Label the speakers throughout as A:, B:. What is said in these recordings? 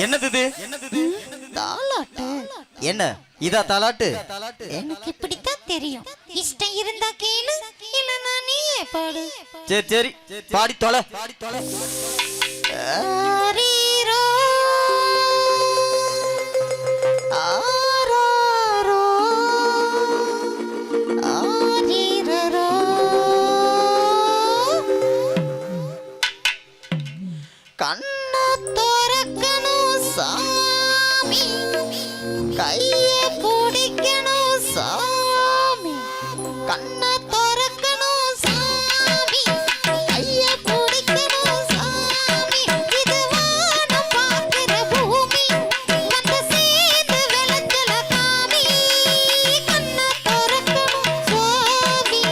A: என்னது தாலாட்டு? என்ன இதா தாலாட்டு?
B: எனக்கு இப்படித்தான் தெரியும். இஷ்டம் இருந்தா கேளு, இல்லனா நீயே பாடு.
A: சரி சரி பாடி தொலை.
B: ஆரீரோ ஆராரோ ஆரீரோ கண்ண திறக்கணும் சாமி, கைய பிடிக்கணும் சாமி. கண்ண திறக்கணும் சாமி, கைய பிடிக்கணும் சாமி. இது வானம் பார்க்கிற பூமி, வந்து சேர்ந்து விளைஞ்சல காமி. கண்ண திறக்கணும் சாமி,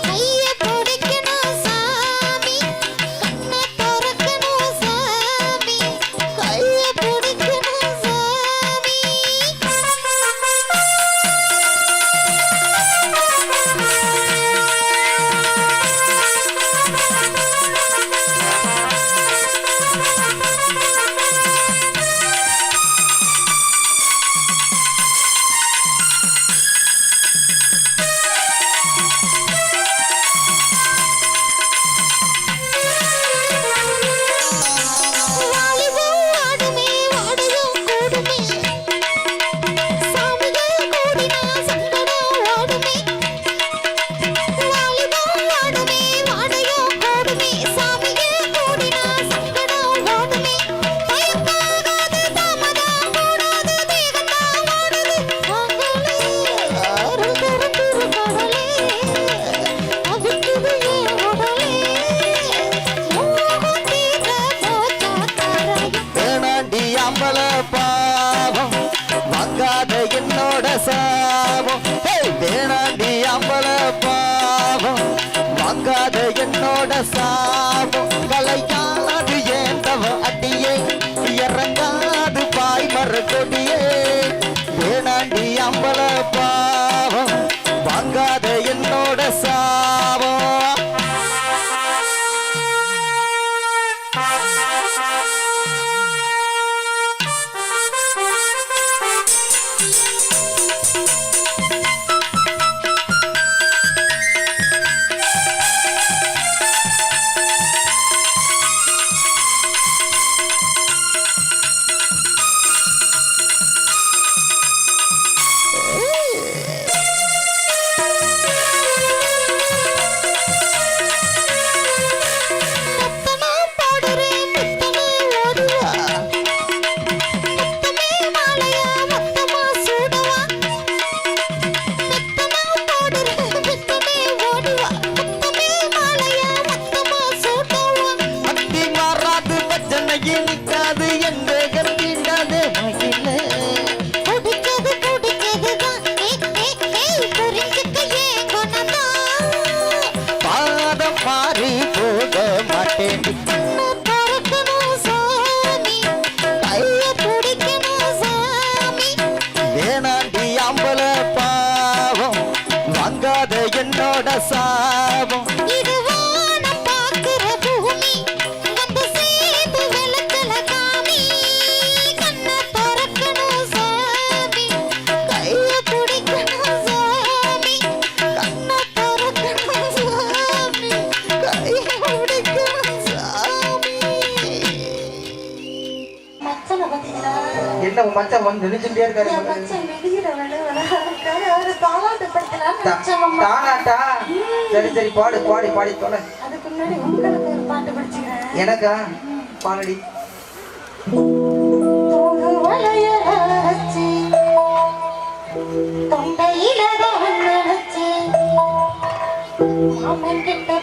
B: கைய பிடிக்கணும் சாமி. கண்ண திறக்கணும் சாமி, கைய பிடிக்கணும் சாமி. வாலிபம் வாடுமே, வாடையும் கூடுமே, சாமிகள் கூடினா சங்கடம் ஓடுமே. வாலிபம் வாடுமே, வாடையும் கூடுமே, சாமிகள் கூடினா சங்கடம் ஓடுமே. பயப்படாது, தாமதம் கூடாது, தேகந்தான் ஓடுது. வாங்களே, அருள் தரும் திருக்கடலே, அவிக்குது என் உடலே. மோகம் தீர போச்சா கரையும்.
A: வேணாண்டி அம்பல பாவம் வாங்காத என்னோட சாபம். வேணாண்டி அம்பல பாவம் வாங்காத என்னோட சாபம். கலையாது ஏந்தவ அடியே, இறங்காது பாய் மர கொடியே. வேணாண்டி அம்பல பாவம் வாங்காத என்னோட சாபம்.
B: முத்தமா பாடுறேன், முத்தமே ஓடுவா, முத்தமே மாலையா, முத்தமா சூடவா. முத்தமா பாடுறேன், முத்தமே ஓடுவா, முத்தமே மாலையா, முத்தமா சூடவா.
A: அத்தி மாறாது பச்சனையே நிற்காது என்ற கத்தீண்டாது மகிழ.
B: குடிச்சது குடிச்சதுதான், புரிஞ்சுக்க ஏன் குணம்தான்.
A: பாதம் மாறி போக மாட்டேன்.
B: கண்ணை திறக்கணும் சாமி, கையை பிடிக்கணும் சாமி.
A: வேணாண்டி அம்பல பாவம் வாங்காத என்னோட சாபம்.
B: இது வானம் பார்க்கிற பூமி, வந்து சேர்ந்து விளைச்சல காமி. கண்ணை திறக்கணும் சாமி, கையை பிடிக்கணும் சாமி. கண்ணை திறக்கணும் சாமி, கையை பிடிக்கணும் சாமி. மச்சனை பார்த்தீங்களா?
A: என்ன உன் மச்சான் வந்து நினைச்சுட்டே இருக்காரு.
B: என் மச்சன் வெளியில விளையாடுறாரு. அவரு தாலாட்டு படுத்தலான்னு நினைச்சேன் அம்மா.
A: தானாட்டா? சரி சரி பாடு பாடி பாடி தொலை.
B: அதுக்கு முன்னாடி உங்களுக்கு ஒரு பாட்டு படிச்சுக்கிறேன்.
A: எனக்கா? பாடடி.
B: தூங்கு வளையலாச்சு, தொண்டையில தான் நினைச்சு, மாமன் கிட்ட